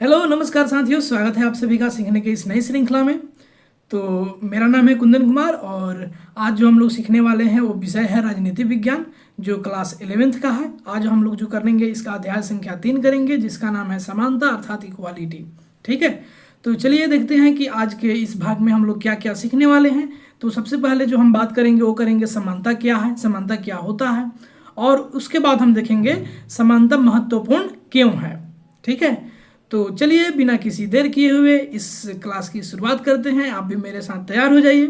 Hello नमस्कार साथियों, स्वागत है आप सभी का सीखने के इस नई श्रृंखला में। तो मेरा नाम है कुंदन कुमार और आज जो हम लोग सीखने वाले हैं वो विषय है राजनीति विज्ञान, जो क्लास 11th का है। आज हम लोग जो करेंगे इसका अध्याय संख्या 3 करेंगे, जिसका नाम है समानता अर्थात इक्वालिटी। ठीक है, तो चलिए देखते हैं कि आज के इस भाग में हम लोग क्या क्या सीखने वाले हैं। तो सबसे पहले जो हम बात करेंगे वो करेंगे समानता क्या है, समानता क्या होता है, और उसके बाद हम देखेंगे समानता महत्वपूर्ण क्यों है। ठीक है, तो चलिए बिना किसी देर किए हुए इस क्लास की शुरुआत करते हैं। आप भी मेरे साथ तैयार हो जाइए।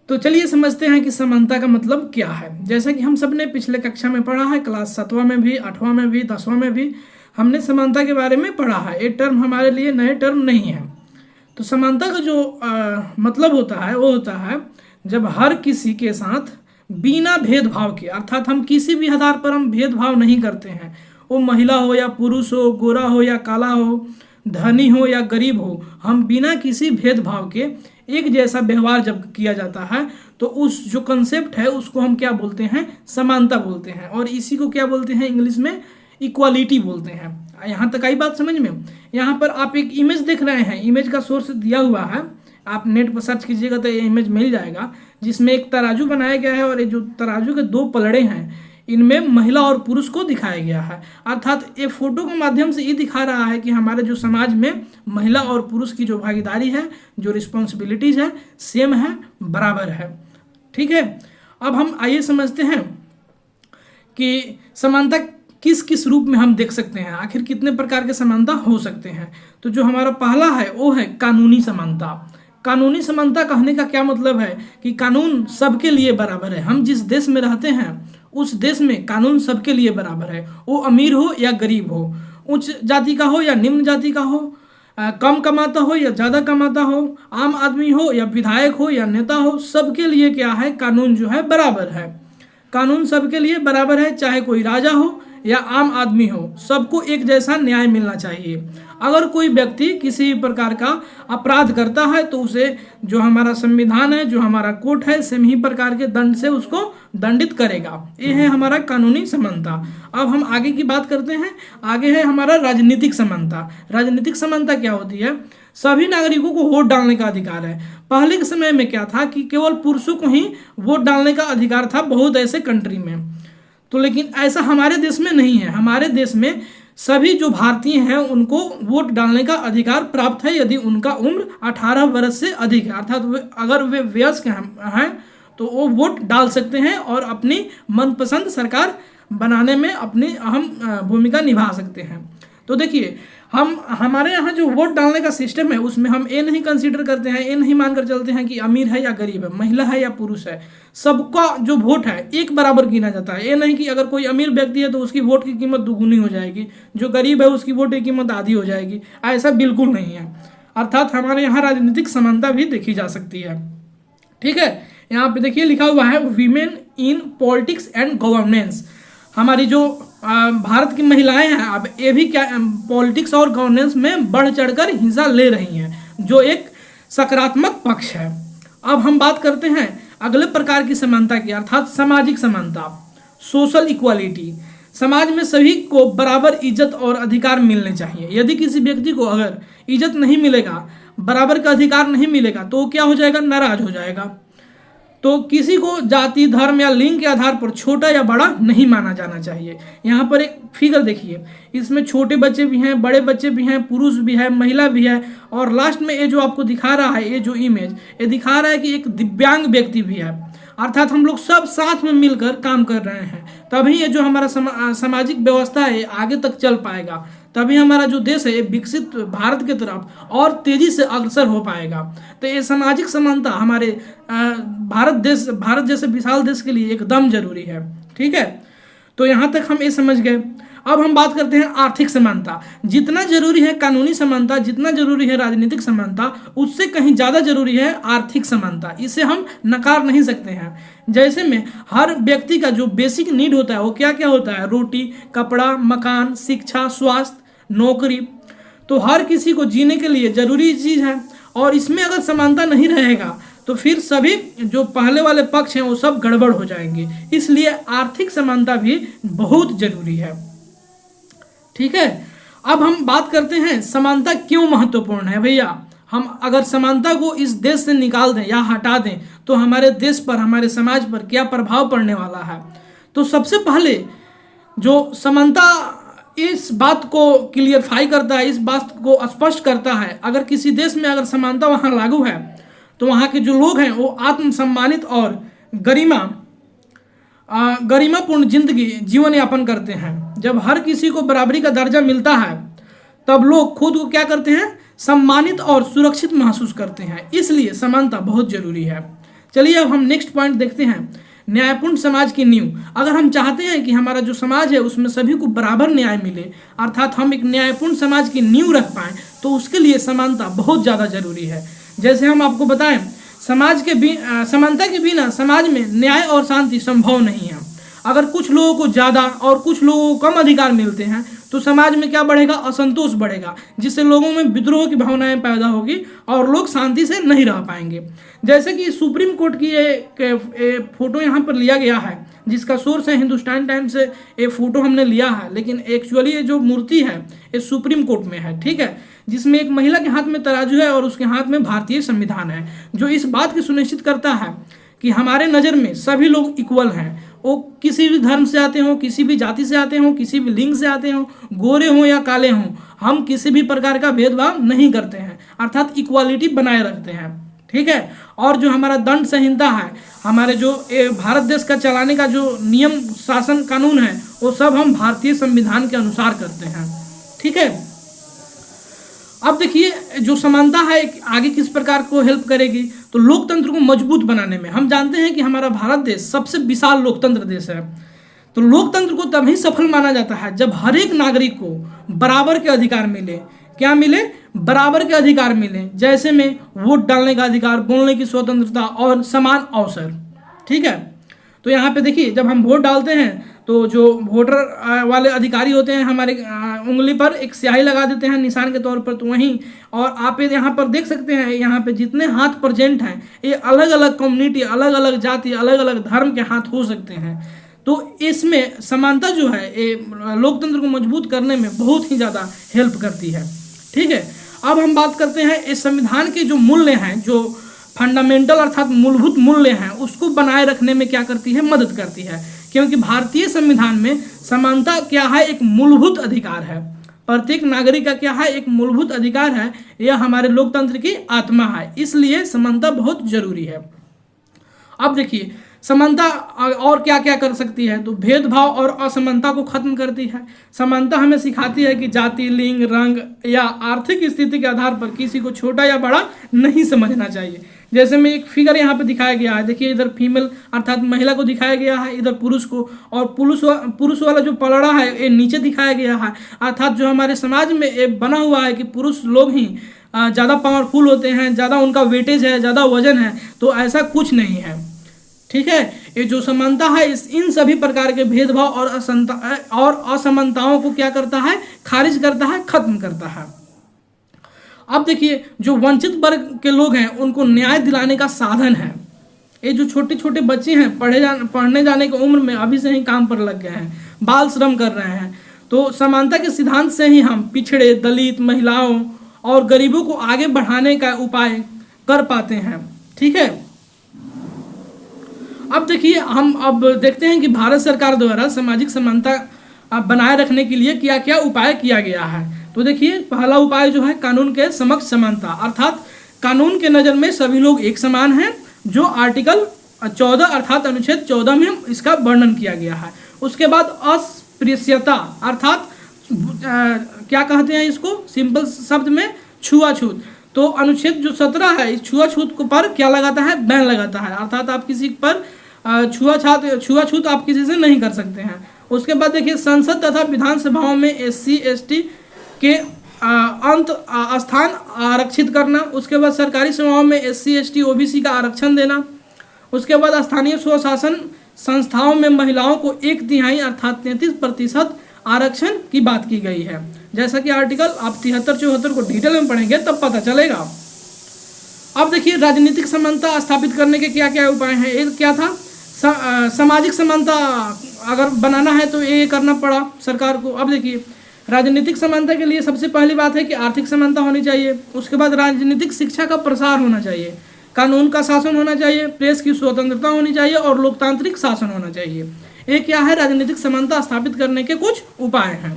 तो चलिए समझते हैं कि समानता का मतलब क्या है। जैसा कि हम सब ने पिछले कक्षा में पढ़ा है, क्लास 7वां में भी, 8वां में भी, 10वां में भी हमने समानता के बारे में पढ़ा है। ये टर्म हमारे लिए नए टर्म नहीं है। तो समानता का जो मतलब होता है वो होता है जब हर किसी के साथ बिना भेदभाव के, अर्थात हम किसी भी आधार पर हम भेदभाव नहीं करते हैं, वो महिला हो या पुरुष हो, गोरा हो या काला हो, धनी हो या गरीब हो, हम बिना किसी भेदभाव के एक जैसा व्यवहार जब किया जाता है तो उस जो कंसेप्ट है उसको हम क्या बोलते हैं, समानता बोलते हैं। और इसी को क्या बोलते हैं, इंग्लिश में इक्वालिटी बोलते हैं। यहाँ तक आई बात समझ में। यहाँ पर आप एक इमेज देख रहे हैं, इमेज का सोर्स दिया हुआ है, आप नेट पर सर्च कीजिएगा तो ये इमेज मिल जाएगा, जिसमें एक तराजू बनाया गया है और ये जो तराजू के दो पलड़े हैं इनमें महिला और पुरुष को दिखाया गया है। अर्थात ये फोटो के माध्यम से ये दिखा रहा है कि हमारे जो समाज में महिला और पुरुष की जो भागीदारी है, जो रिस्पॉन्सिबिलिटीज है, सेम है, बराबर है। ठीक है, अब हम आइए समझते हैं कि समानता किस किस रूप में हम देख सकते हैं, आखिर कितने प्रकार के समानता हो सकते हैं। तो जो हमारा पहला है वो है कानूनी समानता। कानूनी समानता कहने का क्या मतलब है कि कानून सबके लिए बराबर है। हम जिस देश में रहते हैं उस देश में कानून सबके लिए बराबर है, वो अमीर हो या गरीब हो, उच्च जाति का हो या निम्न जाति का हो, कम कमाता हो या ज़्यादा कमाता हो, आम आदमी हो या विधायक हो या नेता हो, सबके लिए क्या है, कानून जो है बराबर है। कानून सबके लिए बराबर है, चाहे कोई राजा हो या आम आदमी हो, सबको एक जैसा न्याय मिलना चाहिए। अगर कोई व्यक्ति किसी प्रकार का अपराध करता है तो उसे जो हमारा संविधान है, जो हमारा कोर्ट है, सेम ही प्रकार के दंड से उसको दंडित करेगा। ये है हमारा कानूनी समानता। अब हम आगे की बात करते हैं। आगे है हमारा राजनीतिक समानता। राजनीतिक समानता क्या होती है, सभी नागरिकों को वोट डालने का अधिकार है। पहले के समय में क्या था कि केवल पुरुषों को ही वोट डालने का अधिकार था बहुत ऐसे कंट्री में, तो लेकिन ऐसा हमारे देश में नहीं है। हमारे देश में सभी जो भारतीय हैं उनको वोट डालने का अधिकार प्राप्त है यदि उनका उम्र 18 वर्ष से अधिक है, अर्थात अगर वे वयस्क हैं तो वो वोट डाल सकते हैं और अपनी मनपसंद सरकार बनाने में अपनी अहम भूमिका निभा सकते हैं। तो देखिए, हमारे यहाँ जो वोट डालने का सिस्टम है उसमें हम ये नहीं कंसीडर करते हैं, ये नहीं मानकर चलते हैं कि अमीर है या गरीब है, महिला है या पुरुष है, सबका जो वोट है एक बराबर गिना जाता है। ये नहीं कि अगर कोई अमीर व्यक्ति है तो उसकी वोट की कीमत दुगुनी हो जाएगी, जो गरीब है उसकी वोट की कीमत आधी हो जाएगी, ऐसा बिल्कुल नहीं है। अर्थात हमारे यहाँ राजनीतिक समानता भी देखी जा सकती है। ठीक है, यहाँ पे देखिए लिखा हुआ है women in politics and governance. हमारी जो भारत की महिलाएं हैं अब ये भी क्या पॉलिटिक्स और गवर्नेंस में बढ़ चढ़कर हिस्सा ले रही हैं, जो एक सकारात्मक पक्ष है। अब हम बात करते हैं अगले प्रकार की समानता की, अर्थात सामाजिक समानता, सोशल इक्वालिटी। समाज में सभी को बराबर इज्जत और अधिकार मिलने चाहिए। यदि किसी व्यक्ति को अगर इज्जत नहीं मिलेगा, बराबर का अधिकार नहीं मिलेगा तो क्या हो जाएगा, नाराज हो जाएगा। तो किसी को जाति, धर्म या लिंग के आधार पर छोटा या बड़ा नहीं माना जाना चाहिए। यहाँ पर एक फिगर देखिए, इसमें छोटे बच्चे भी हैं, बड़े बच्चे भी हैं, पुरुष भी है, महिला भी है, और लास्ट में ये जो आपको दिखा रहा है, ये जो इमेज ये दिखा रहा है कि एक दिव्यांग व्यक्ति भी है। अर्थात हम लोग सब साथ में मिलकर काम कर रहे हैं, तभी ये जो हमारा सामाजिक व्यवस्था है आगे तक चल पाएगा, तभी हमारा जो देश है विकसित भारत की तरफ और तेजी से अग्रसर हो पाएगा। तो ये सामाजिक समानता हमारे भारत जैसे विशाल देश के लिए एकदम जरूरी है। ठीक है, तो यहाँ तक हम ये समझ गए। अब हम बात करते हैं आर्थिक समानता। जितना जरूरी है कानूनी समानता, जितना जरूरी है राजनीतिक समानता, उससे कहीं ज़्यादा जरूरी है आर्थिक समानता। इसे हम नकार नहीं सकते हैं। जैसे में हर व्यक्ति का जो बेसिक नीड होता है वो क्या क्या होता है, रोटी, कपड़ा, मकान, शिक्षा, स्वास्थ्य, नौकरी, तो हर किसी को जीने के लिए जरूरी चीज़ है। और इसमें अगर समानता नहीं रहेगा तो फिर सभी जो पहले वाले पक्ष हैं वो सब गड़बड़ हो जाएंगे। इसलिए आर्थिक समानता भी बहुत जरूरी है। ठीक है, अब हम बात करते हैं समानता क्यों महत्वपूर्ण है। भैया हम अगर समानता को इस देश से निकाल दें या हटा दें तो हमारे देश पर, हमारे समाज पर क्या प्रभाव पड़ने वाला है। तो सबसे पहले जो समानता इस बात को क्लियरफाई करता है, इस बात को स्पष्ट करता है, अगर किसी देश में अगर समानता वहाँ लागू है तो वहाँ के जो लोग हैं वो आत्मसम्मानित और गरिमापूर्ण जिंदगी जीवन यापन करते हैं। जब हर किसी को बराबरी का दर्जा मिलता है तब लोग खुद को क्या करते हैं, सम्मानित और सुरक्षित महसूस करते हैं। इसलिए समानता बहुत जरूरी है। चलिए अब हम नेक्स्ट पॉइंट देखते हैं, न्यायपूर्ण समाज की नींव। अगर हम चाहते हैं कि हमारा जो समाज है उसमें सभी को बराबर न्याय मिले, अर्थात हम एक न्यायपूर्ण समाज की नींव रख पाएं, तो उसके लिए समानता बहुत ज़्यादा जरूरी है। जैसे हम आपको बताएं, समानता के बिना समाज में न्याय और शांति संभव नहीं है। अगर कुछ लोगों को ज़्यादा और कुछ लोगों को कम अधिकार मिलते हैं तो समाज में क्या बढ़ेगा, असंतोष बढ़ेगा, जिससे लोगों में विद्रोह की भावनाएं पैदा होगी और लोग शांति से नहीं रह पाएंगे। जैसे कि सुप्रीम कोर्ट की एक फोटो यहाँ पर लिया गया है, जिसका सोर्स है हिंदुस्तान टाइम्स से ये फोटो हमने लिया है, लेकिन एक्चुअली ये जो मूर्ति है ये सुप्रीम कोर्ट में है, ठीक है, जिसमें एक महिला के हाथ में तराजू है और उसके हाथ में भारतीय संविधान है, जो इस बात की सुनिश्चित करता है कि हमारे नज़र में सभी लोग इक्वल हैं। वो किसी भी धर्म से आते हों, किसी भी जाति से आते हों, किसी भी लिंग से आते हों, गोरे हों या काले हों, हम किसी भी प्रकार का भेदभाव नहीं करते हैं, अर्थात इक्वालिटी बनाए रखते हैं, ठीक है। और जो हमारा दंड संहिता है, हमारे जो भारत देश का चलाने का जो नियम शासन कानून है, वो सब हम भारतीय संविधान के अनुसार करते हैं, ठीक है। अब देखिए जो समानता है आगे किस प्रकार को हेल्प करेगी, तो लोकतंत्र को मजबूत बनाने में। हम जानते हैं कि हमारा भारत देश सबसे विशाल लोकतंत्र देश है, तो लोकतंत्र को तभी सफल माना जाता है जब हर एक नागरिक को बराबर के अधिकार मिले। क्या मिले, बराबर के अधिकार मिले, जैसे में वोट डालने का अधिकार, बोलने की स्वतंत्रता और समान अवसर, ठीक है। तो यहाँ पे देखिए जब हम वोट डालते हैं तो जो वोटर वाले अधिकारी होते हैं हमारे उंगली पर एक स्याही लगा देते हैं निशान के तौर पर, तो वहीं और आप यहाँ पर देख सकते हैं, यहाँ पे जितने हाथ प्रेजेंट हैं ये अलग अलग कम्युनिटी, अलग अलग जाति, अलग अलग धर्म के हाथ हो सकते हैं। तो इसमें समानता जो है ये लोकतंत्र को मजबूत करने में बहुत ही ज़्यादा हेल्प करती है, ठीक है। अब हम बात करते हैं इस संविधान के जो मूल्य हैं, जो फंडामेंटल अर्थात मूलभूत मूल्य हैं, उसको बनाए रखने में क्या करती है, मदद करती है। क्योंकि भारतीय संविधान में समानता क्या है, एक मूलभूत अधिकार है। प्रत्येक नागरिक का क्या है, एक मूलभूत अधिकार है, यह हमारे लोकतंत्र की आत्मा है, इसलिए समानता बहुत जरूरी है। अब देखिए समानता और क्या क्या कर सकती है, तो भेदभाव और असमानता को खत्म करती है। समानता हमें सिखाती है कि जाति, लिंग, रंग या आर्थिक स्थिति के आधार पर किसी को छोटा या बड़ा नहीं समझना चाहिए। जैसे में एक फिगर यहाँ पे दिखाया गया है, देखिए इधर फीमेल अर्थात महिला को दिखाया गया है, इधर पुरुष को, और पुरुष वाला जो पलड़ा है ये नीचे दिखाया गया है, अर्थात जो हमारे समाज में ये बना हुआ है कि पुरुष लोग ही ज़्यादा पावरफुल होते हैं, ज़्यादा उनका वेटेज है, ज़्यादा वजन है, तो ऐसा कुछ नहीं है, ठीक है। ये जो समानता है इन सभी प्रकार के भेदभाव और असमानताओं को क्या करता है, खारिज करता है, खत्म करता है। अब देखिए जो वंचित वर्ग के लोग हैं उनको न्याय दिलाने का साधन है। ये जो छोटे छोटे बच्चे हैं पढ़ने जाने की उम्र में अभी से ही काम पर लग गए हैं, बाल श्रम कर रहे हैं, तो समानता के सिद्धांत से ही हम पिछड़े, दलित, महिलाओं और गरीबों को आगे बढ़ाने का उपाय कर पाते हैं, ठीक है। अब देखिए हम अब देखते हैं कि भारत सरकार द्वारा सामाजिक समानता बनाए रखने के लिए क्या क्या उपाय किया गया है। तो देखिए पहला उपाय जो है कानून के समक्ष समानता, अर्थात कानून के नज़र में सभी लोग एक समान हैं, जो आर्टिकल 14 अर्थात अनुच्छेद 14 में इसका वर्णन किया गया है। उसके बाद अस्पृश्यता अर्थात क्या कहते हैं इसको, सिंपल शब्द में छुआछूत। तो अनुच्छेद जो 17 है इस छुआछूत को पर क्या लगाता है, बैन लगाता है, अर्थात आप किसी पर छुआछूत आप किसी से नहीं कर सकते हैं। उसके बाद देखिए संसद तथा विधानसभाओं में SC ST के स्थान आरक्षित करना। उसके बाद सरकारी सेवाओं में SC ST OBC का आरक्षण देना। उसके बाद स्थानीय स्वशासन संस्थाओं में महिलाओं को 1/3 अर्थात 33% आरक्षण की बात की गई है। जैसा कि आर्टिकल आप 73-74 को डिटेल में पढ़ेंगे तब पता चलेगा। अब देखिए राजनीतिक समानता स्थापित करने के क्या क्या उपाय हैं। एक क्या था, सामाजिक समानता अगर बनाना है तो ये करना पड़ा सरकार को। अब देखिए राजनीतिक समानता के लिए सबसे पहली बात है कि आर्थिक समानता होनी चाहिए। उसके बाद राजनीतिक शिक्षा का प्रसार होना चाहिए, कानून का शासन होना चाहिए, प्रेस की स्वतंत्रता होनी चाहिए और लोकतांत्रिक शासन होना चाहिए। ये क्या है, राजनीतिक समानता स्थापित करने के कुछ उपाय हैं।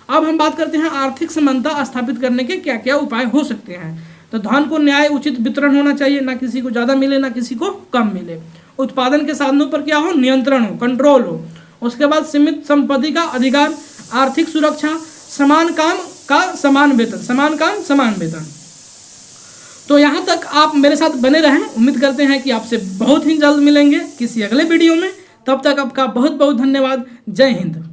अब हम बात करते हैं आर्थिक समानता स्थापित करने के क्या क्या उपाय हो सकते हैं। तो धन को न्याय उचित वितरण होना चाहिए, ना किसी को ज़्यादा मिले ना किसी को कम मिले। उत्पादन के साधनों पर क्या हो, नियंत्रण हो, कंट्रोल हो। उसके बाद सीमित संपत्ति का अधिकार, आर्थिक सुरक्षा, समान काम का समान वेतन, समान काम समान वेतन। तो यहाँ तक आप मेरे साथ बने रहें। उम्मीद करते हैं कि आपसे बहुत ही जल्द मिलेंगे किसी अगले वीडियो में। तब तक आपका बहुत बहुत धन्यवाद। जय हिंद।